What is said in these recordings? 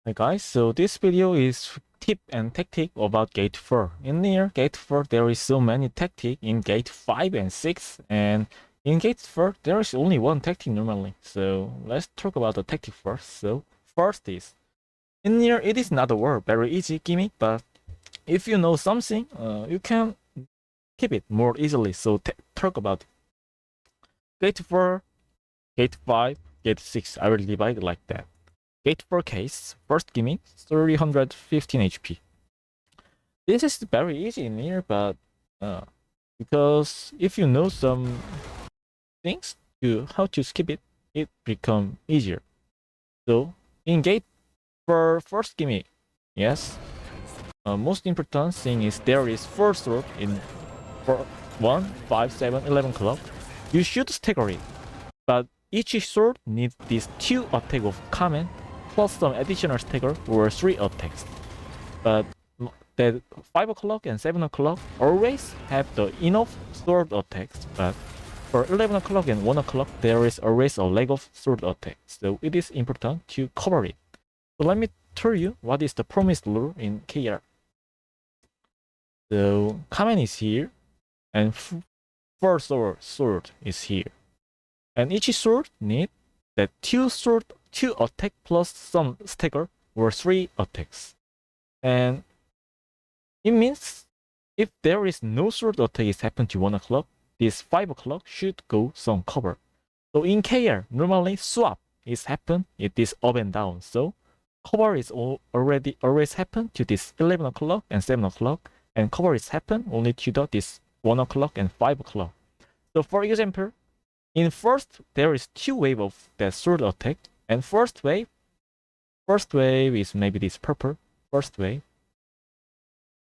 Hi guys, so this video is tip and tactic about gate 4. In near gate 4 there is so many tactic in gate 5 and 6, and in gate 4 there is only one tactic normally. So let's talk about the tactic first. So first is, in near it is not a word, very easy gimmick, but if you know something, you can keep it more easily. So talk about gate 4, gate 5, gate 6. I will divide it like that. Gate 4 case, first gimmick, 315 HP. This is very easy in here, but because if you know some things to how to skip it, it become easier. So in gate for first gimmick, yes, most important thing is there is 4 sword in 1, 5, 7, 11 clock. You should stagger it, but each sword needs these 2 attack of command plus some additional stagger or 3 attacks. But that 5 o'clock and 7 o'clock always have the enough sword attacks, but for 11 o'clock and 1 o'clock there is always a lack of sword attack, so it is important to cover it. So let me tell you what is the promised lure in KR. So command is here, and first sword is here, and each sword need that 2 attack plus some stagger or 3 attacks, and it means if there is no sword attack is happen to 1 o'clock, this 5 o'clock should go some cover. So in KR, normally swap is happen, it is up and down. So cover is always happen to this 11 o'clock and 7 o'clock, and cover is happen only to this 1 o'clock and 5 o'clock. So for example, in first there is 2 wave of that sword attack, and first wave is maybe this purple, first wave,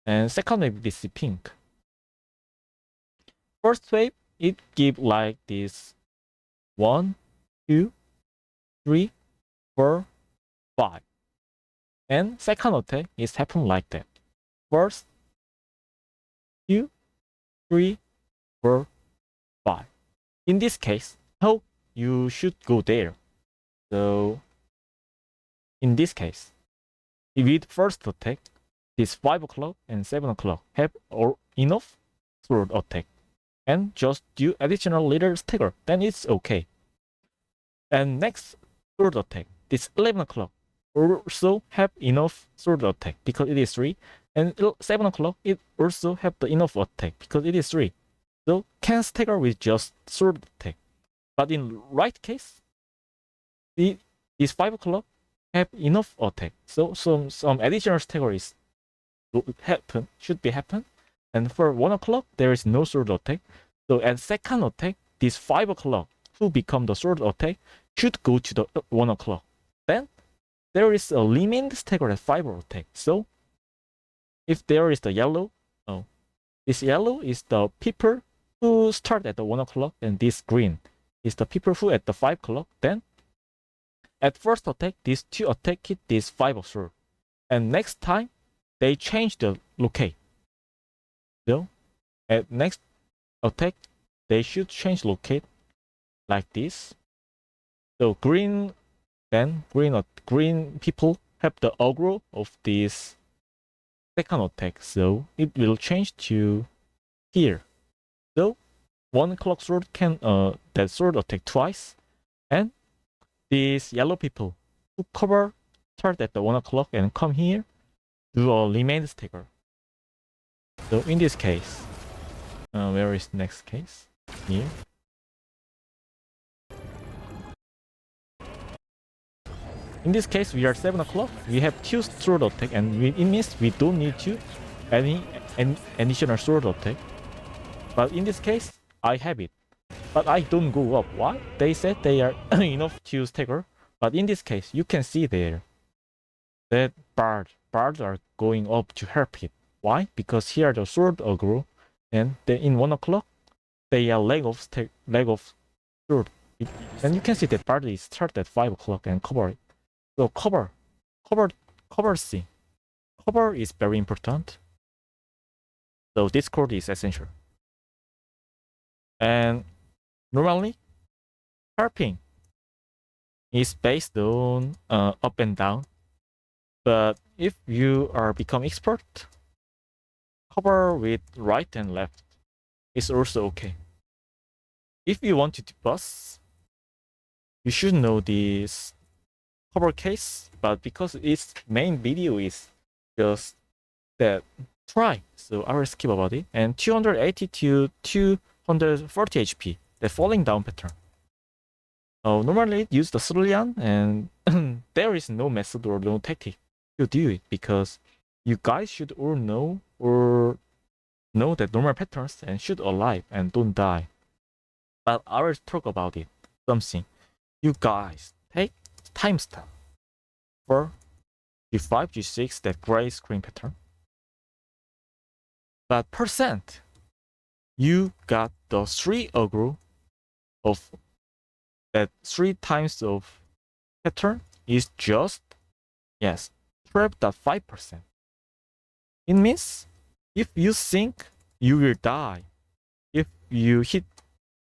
and second wave is pink. First wave, it give like this 1, 2, 3, 4, 5. And second attack is happen like that. First, 2, 3, 4, 5. In this case, how you should go there. So in this case, with first attack, this 5 o'clock and 7 o'clock have enough sword attack, and just do additional little stagger, then it's okay. And next sword attack, this 11 o'clock also have enough sword attack because it is 3, and 7 o'clock it also have the enough attack because it is 3. So can stagger with just sword attack. But in right case, this 5 o'clock have enough attack. So some additional stagger is should be happen. And for 1 o'clock, there is no sword attack. So at second attack, this 5 o'clock who become the sword attack should go to the 1 o'clock. Then there is a remaining stagger at 5 attack. So if there is the yellow, this yellow is the people who start at the 1 o'clock, and this green is the people who at the 5 o'clock. Then at first attack, these 2 attack hit this 5 of sword. And next time, they change the locate. So at next attack, they should change locate like this. So green people have the aggro of this second attack, so it will change to here. So 1 o'clock sword can that sword attack twice, and these yellow people who cover start at the 1 o'clock and come here do a remain stagger. So in this case, where is next case? Here. In this case, we are 7 o'clock. We have 2 sword attack, and it means we don't need to any additional sword attack. But in this case, I have it. But I don't go up. Why? They said they are enough to stagger. But in this case, you can see there that bards are going up to help it. Why? Because here the sword aggro, and in 1 o'clock, they are leg of sword. And you can see that bard is start at 5 o'clock and cover it. So cover C. Cover is very important. So Discord is essential. And normally, harping is based on up and down. But if you are become expert, cover with right and left is also okay. If you want to boss, you should know this cover case, but because its main video is just that try, so I will skip about it. And 280 to 240 HP, the falling down pattern. Normally use the Cerulean, and there is no method or no tactic to do it, because you guys should all know that normal patterns and should alive and don't die. But I will talk about it. Something. You guys take time stamp for G5, G6, that gray screen pattern. But percent, you got the 3 aggro of that 3 times of pattern is just, yes, 12.5%. It means if you think you will die if you hit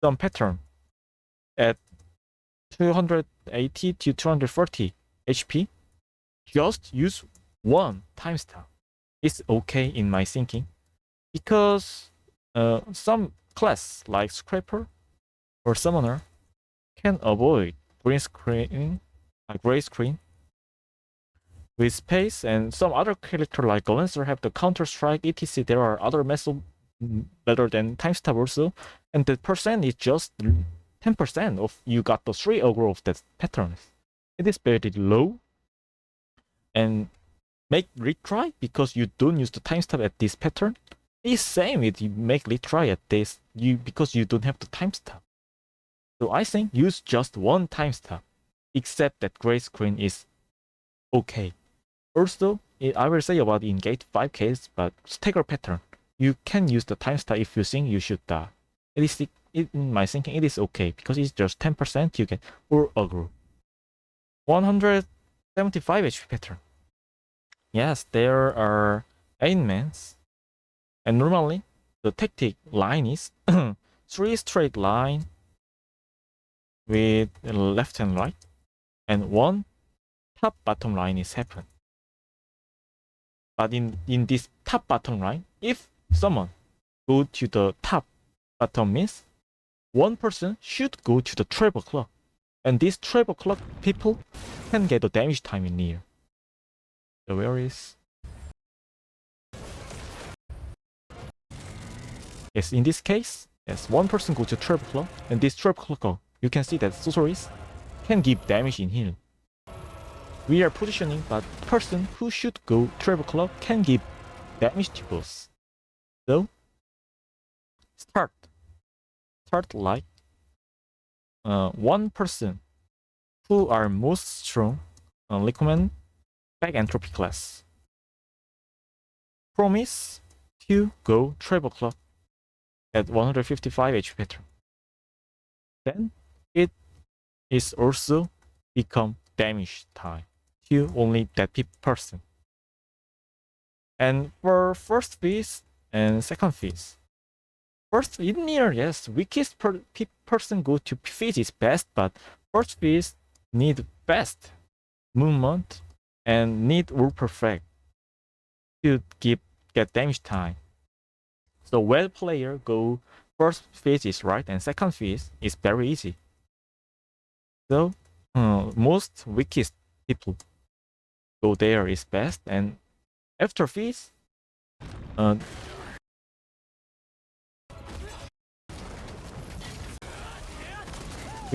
some pattern at 280 to 240 HP, just use 1 timestamp. It's okay in my thinking, because some class like Scraper or Summoner can avoid green screen, gray screen with space, and some other character like Lancer have the Counter Strike, etc. There are other methods better than timestamp also, and the percent is just 10% of you got the 3 aggro of that patterns. It is very low, and make retry because you don't use the timestamp at this pattern. It's same if you make retry at this because you don't have the timestamp. So I think use just 1 timestamp, except that gray screen is okay. Also, I will say about in gate 5 case, but stagger pattern, you can use the timestamp if you think you should die. In my thinking, it is okay because it's just 10% you get or aggro. 175 HP pattern. Yes, there are 8 mans, and normally the tactic line is 3 straight line with left and right, and 1 top bottom line is happen. But in this top bottom line, if someone go to the top bottom means 1 person should go to the treble clock, and this treble clock people can get the damage time in near. So where is? Yes, in this case, yes, 1 person go to treble clock, and this treble clock, you can see that sorceries can give damage in heal. We are positioning, but person who should go treble clock can give damage to boss. So start like 1 person who are most strong, recommend back entropy class. Promise to go treble clock at 155 HP pattern. Then it is also become damage time to only that person. And for first phase and second phase, first in near, yes, weakest person go to phase is best, but first phase need best movement and need all perfect to get damage time. So well player go first phase is right, and second phase is very easy. So most weakest people go there is best, and after phase, you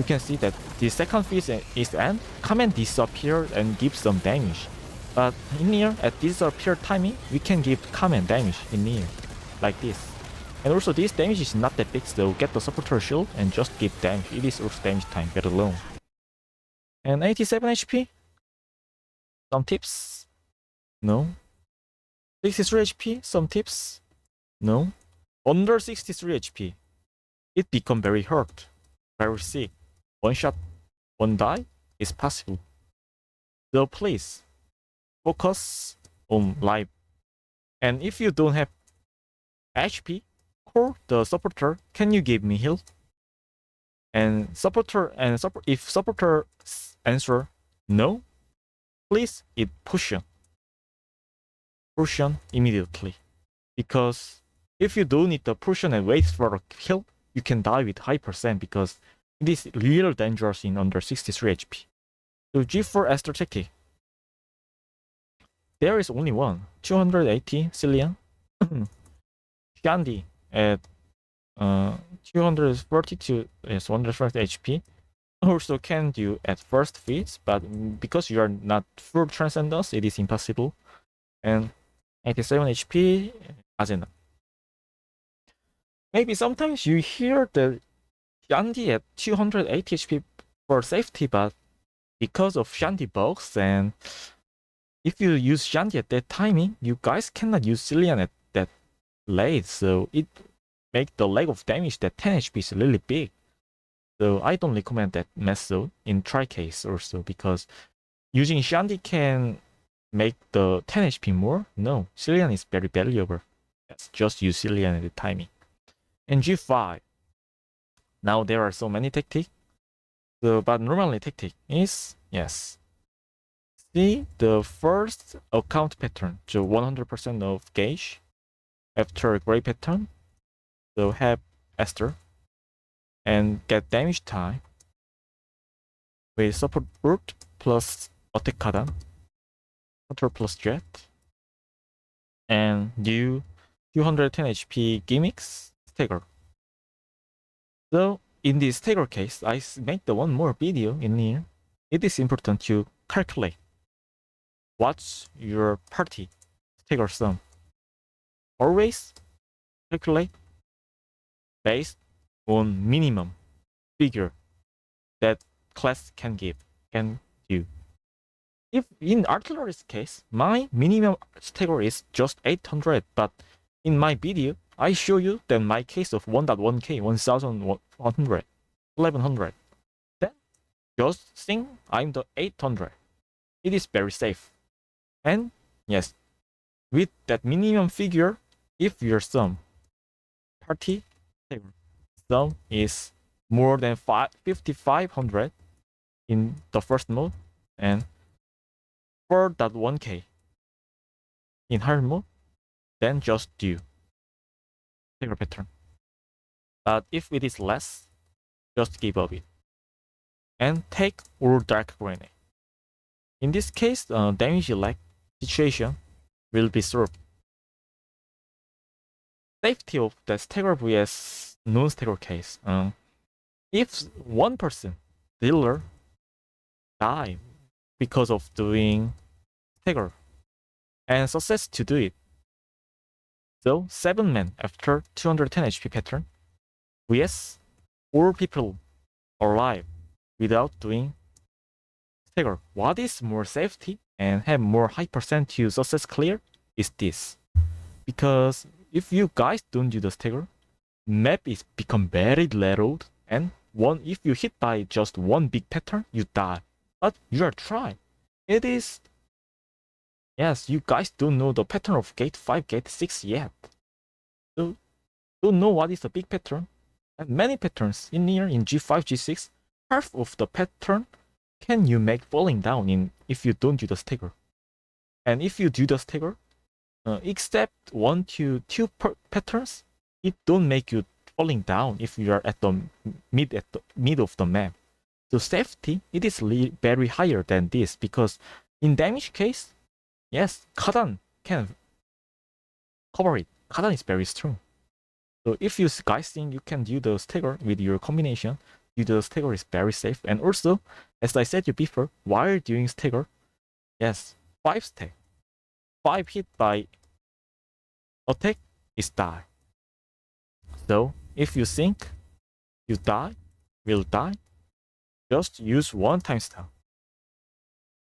can see that the second phase is end, command disappear and give some damage. But in near, at disappear timing, we can give command damage in near, like this. And also this damage is not that big, so get the supporter shield and just give damage. It is also damage time, very low. And 87 HP? Some tips? No. 63 HP? Some tips? No. Under 63 HP, it become very hurt, very sick. 1 shot, 1 die is possible. So please focus on life. And if you don't have HP, call the supporter. Can you give me heal? And if supporter answer no, please hit push. potion immediately. Because if you don't need the potion and wait for a kill, you can die with high percent because it is real dangerous in under 63 HP. So G4 Esther tactic. There is only one, 280 Cillian. Shandy at 230 to 130 HP. Also can do at first phase, but because you are not full transcendence, it is impossible. And 87 HP, Azena. Maybe sometimes you hear the Shandy at 280 HP for safety, but because of Shandy bugs, and if you use Shandy at that timing, you guys cannot use Cillian at that late, so it make the lag of damage that 10 HP is really big. So I don't recommend that method in try case also, because using Shandy can make the 10 HP more. No, Cillian is very valuable. Yes, just use Cillian at the timing. And G5. Now there are so many tactics. So, but normally tactic is, yes, see the first account pattern, so 100% of gauge after gray pattern. So have Esther and get damage time with support root plus attack Kadan, counter plus jet, and do 210 HP gimmicks stagger. So in this stagger case, I make the one more video in here. It is important to calculate what's your party stagger sum. Always calculate based on minimum figure that class can do. If in artillery's case, my minimum stagger is just 800, but in my video, I show you that my case of 1.1k, 1100, 1100. Then just think I'm the 800. It is very safe. And yes, with that minimum figure, if your sum party sum is more than 5500 in the first mode and 4.1k in hard mode, then just do stagger pattern. But if it is less, just give up it and take all dark grenade. In this case, damage lag situation will be solved. Safety of the stagger vs non-stagger case. If one person dealer die because of doing stagger and success to do it, so 7 men after 210 HP pattern vs all people alive without doing stagger. What is more safety and have more high percent to success clear is this. Because if you guys don't do the stagger, map is become very narrowed, and if you hit by just one big pattern, you die. But you are trying. It is, yes, you guys don't know the pattern of gate 5, gate 6 yet. So don't know what is the big pattern. And many patterns in here in G5, G6, half of the pattern can you make falling down in if you don't do the stagger. And if you do the stagger, except 1 to 2 patterns, it don't make you falling down if you are at the mid of the map. So safety, it is very higher than this, because in damage case, yes, Kadan can cover it. Kadan is very strong. So if you guys think you can do the stagger with your combination, do the stagger is very safe. And also, as I said you before, while doing stagger, yes, 5 stack, 5 hit by attack is die. So if you think you will die, just use 1 time stun.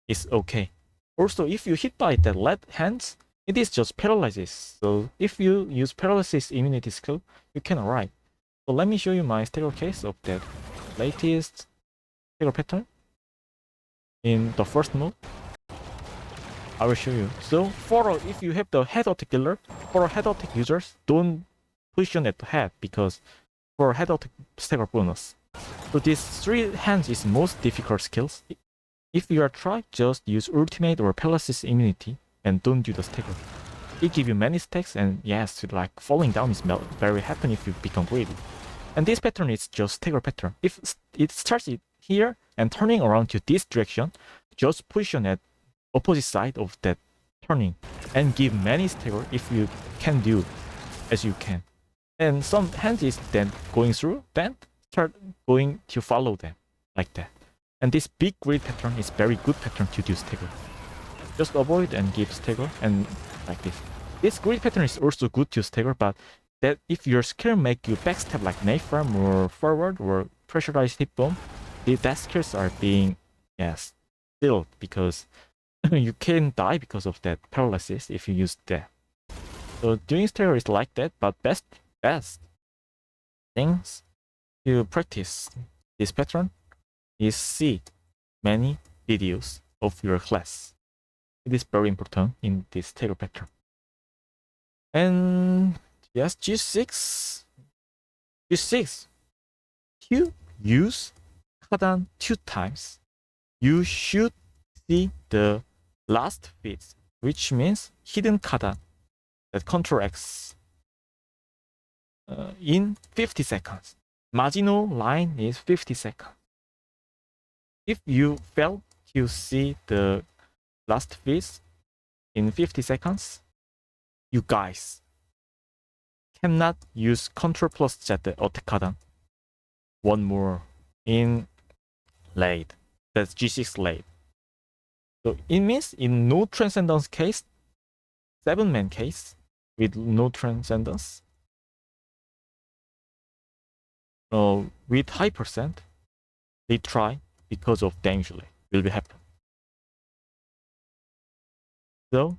It's okay. Also, if you hit by the left hands, it is just paralysis. So if you use paralysis immunity skill, you can arrive. So let me show you my stagger case of that latest stagger pattern in the first mode. I will show you. So if you have the head attack dealer, for head attack users, don't position at the head, because for head attack stagger bonus. So these 3 hands is most difficult skills. If you are trying, just use ultimate or paralysis immunity and don't do the stagger. it gives you many stacks, and yes, like falling down is very happen if you become greedy. And this pattern is just stagger pattern. If it starts it here and turning around to this direction, just position at opposite side of that turning and give many stagger if you can do as you can. And some hands is then going through, then start going to follow them like that. And this big grid pattern is very good pattern to do stagger. Just avoid and give stagger and like this. This grid pattern is also good to stagger, but that if your skill make you backstab like knife farm or forward or pressurized hip bomb, that skills are being still because you can die because of that paralysis if you use that. So doing stagger is like that, but best things to practice this pattern is see many videos of your class. It is very important in this stagger pattern. And yes, G6, you use Kadan 2 times. You should see the last phase, which means hidden Kadan that Ctrl X in 50 seconds. Marginal line is 50 seconds. If you fail to see the last phase in 50 seconds, you guys cannot use Ctrl plus Z attack Kadan. One more in late. That's G6 late. So it means in no transcendence case, 7-man case with no transcendence, with high percent, they try because of damage delay will be happen. So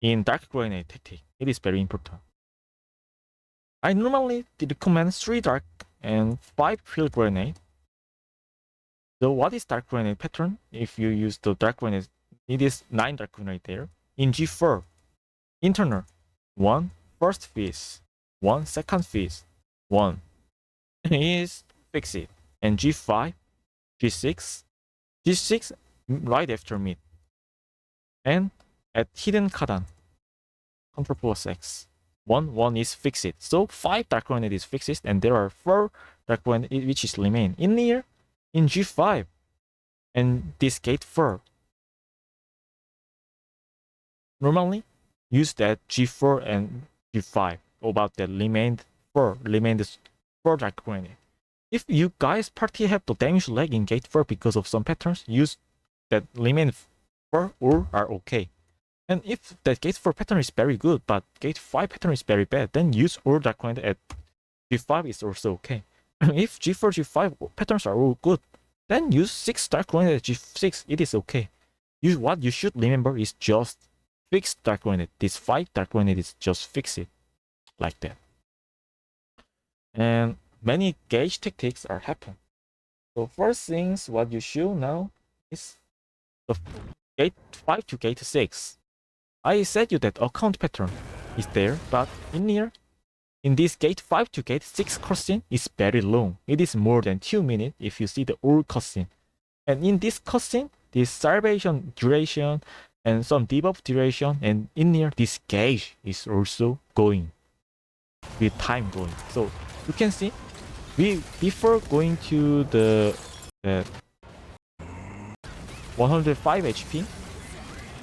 in dark grenade tactic, it is very important. I normally recommend 3 dark and 5 field grenade. So what is dark grenade pattern? If you use the dark grenade, it is 9 dark grenade there. In G4, internal, 1 first phase, 1 second phase, 1 is fix it. And G5, G6 right after mid. And at hidden Kadan, Ctrl plus X. 1 is fix it. So 5 dark grenade is fixed, and there are 4 dark grenade which is remain in here in G5 and this gate 4. Normally use that G4 and G5 about that remained 4 dark grenade. If you guys party have the damage lag in gate 4 because of some patterns, use that remain 4 or are okay. And if that gate 4 pattern is very good, but gate 5 pattern is very bad, then use all dark grenade at G5 is also okay. If G4, G5 patterns are all good, then use 6 dark grenade at G6, it is okay. What you should remember is just fix dark grenade. This 5 dark grenade is just fix it like that. And many gauge tactics are happen. So first things what you should know is the gate 5 to gate 6. I said you that account pattern is there, but in here, in this gate 5 to gate 6 cutscene is very long. It is more than 2 minutes if you see the old cutscene. And in this cutscene, this salvation duration and some debuff duration, and in here, this gauge is also going with time going. So you can see, before going to the 105 HP,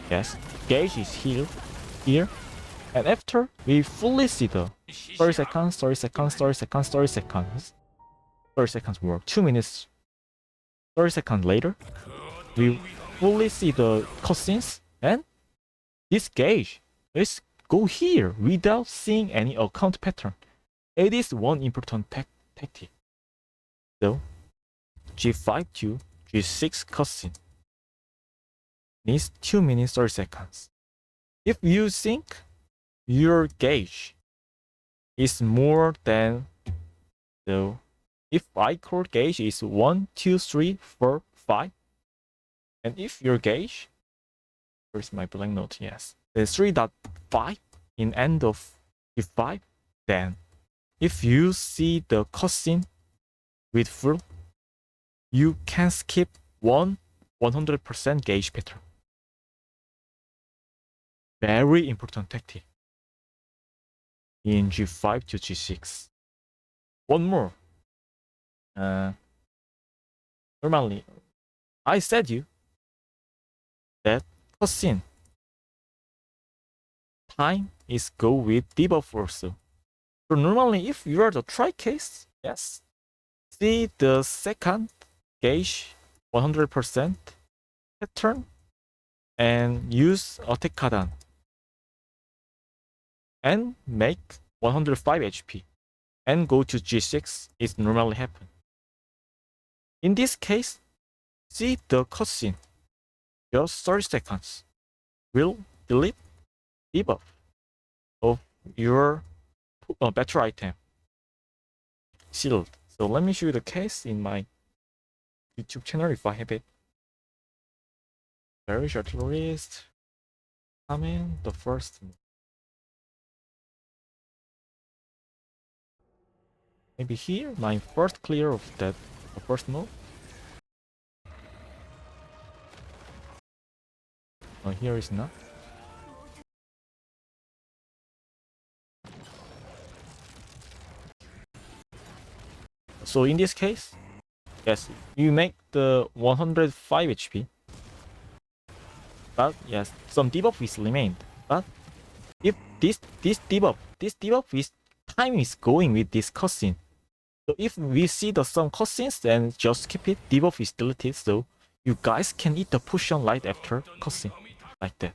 yes, gauge is here, and after we fully see the 30 seconds work, 2 minutes, 30 seconds later, we fully see the cutscenes, and this gauge is go here without seeing any account pattern. It is one important tactic. So G5 to G6 cutscene needs 2 minutes 30 seconds. If you think your gauge is more than the, if I core gauge is 1, 2, 3, 4, 5, and if your gauge, where's my blank note? Yes, the 3.5 in end of G5, then if you see the cutscene with full, you can skip 100% gauge pattern. Very important tactic in G5 to G6. One more. Normally, I said you that cutscene time is go with debuff also. So normally, if you are the try case, yes, see the second gauge 100% pattern and use attack Kadan and make 105 HP and go to G6. It normally happen. In this case, see the cutscene, just 30 seconds will delete debuff of your battle item shield. So let me show you the case in my YouTube channel if I have it. Very short list. Coming the first. Maybe here, my first clear of that the first move. Oh, here is not. So in this case, yes, you make the 105 HP. But yes, some debuff is remained. But if this debuff is time is going with this cutscene. So if we see the some cutscenes, then just keep it. Debuff is deleted, so you guys can eat the potion right after cutscene, like that.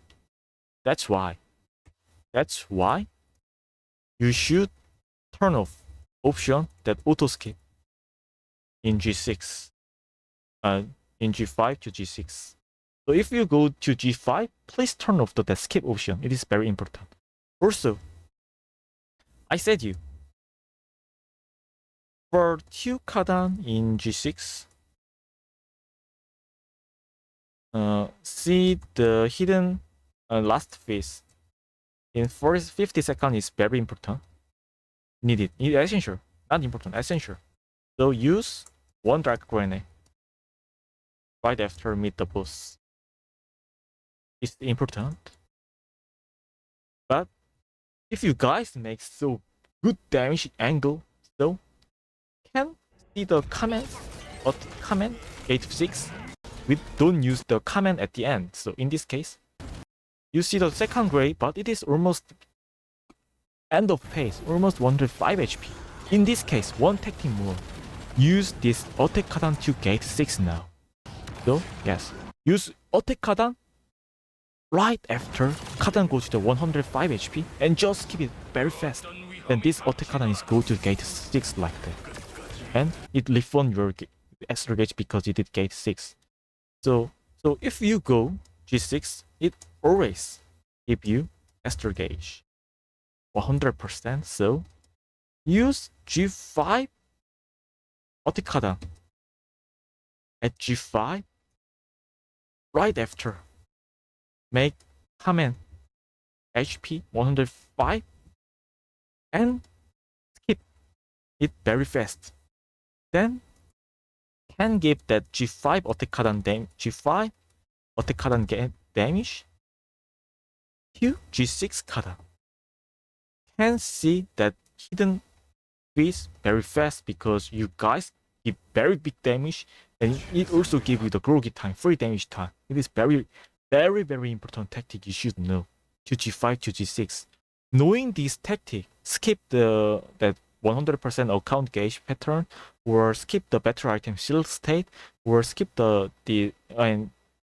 That's why you should turn off option that auto skip in G6, in G5 to G6. So if you go to G5, please turn off the skip option. It is very important. Also, I said you for 2 Kadan in G6, see the hidden last phase in first 50 seconds is very important. Needed, essential, not important, essential. So use one dark grenade right after meet the boss. It's important. But if you guys make so good damage angle, so can see the comment, but comment gate 6, we don't use the comment at the end. So in this case, you see the second grade, but it is almost end of phase, almost 105 HP. In this case, one tactic more. Use this attack Kadan to gate 6 now. So yes, use attack Kadan right after Kadan goes to the 105 HP and just keep it very fast. Then this attack Kadan is go to gate 6 like that. And it refund your extra gauge because it did gate 6. So if you go G6, it always give you extra gauge 100%. So use G5 attack Kadan at G5 right after. Make comment HP 105 and skip it very fast. Then can give that G5 attack Kadan G5 attack Kadan damage to G6 Kadan. Can see that hidden phase very fast because you guys give very big damage and it also gives you the groggy time, free damage time. It is very important tactic you should know. To G5 to G6. Knowing this tactic, skip that 100% account gauge pattern, or skip the battle item shield state, or skip and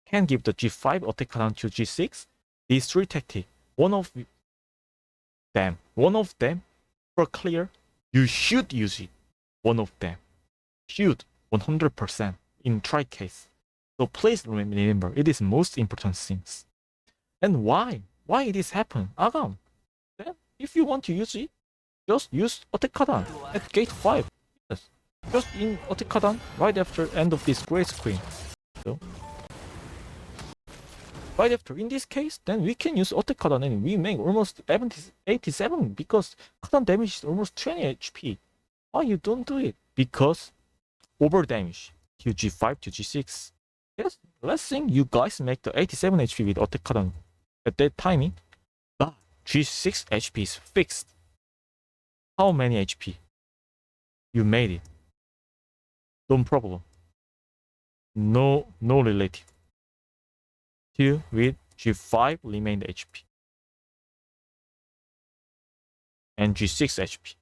can give the G5 attack down to G6. These three tactics, one of them for clear, you should use it. One of them should 100% in try case. So please remember, it is most important things. And why it is happen? Agam. Then if you want to use it, just use attack Kadan at gate 5. Yes. Just in attack Kadan right after end of this gray screen. So right after, in this case, then we can use attack Kadan and we make almost 87 because Kadan damage is almost 20 HP. Why you don't do it? Because over damage to G5 to G6. Yes, let's think you guys make the 87 HP with attack Kadan at that timing. G6 HP is fixed. How many HP? You made it. No problem. No relative. Till with G5 remained HP. And G6 HP.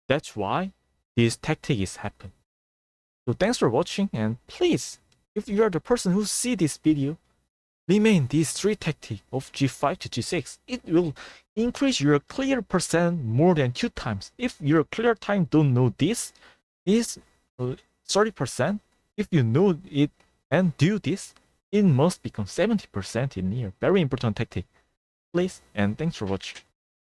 That's why this tactic is happening. So thanks for watching, and please, if you are the person who see this video, remain these 3 tactics of G5 to G6. It will increase your clear percent more than 2 times. If your clear time don't know this is 30%, if you know it and do this, it must become 70% in near. Very important tactic. Please, and thanks for watching.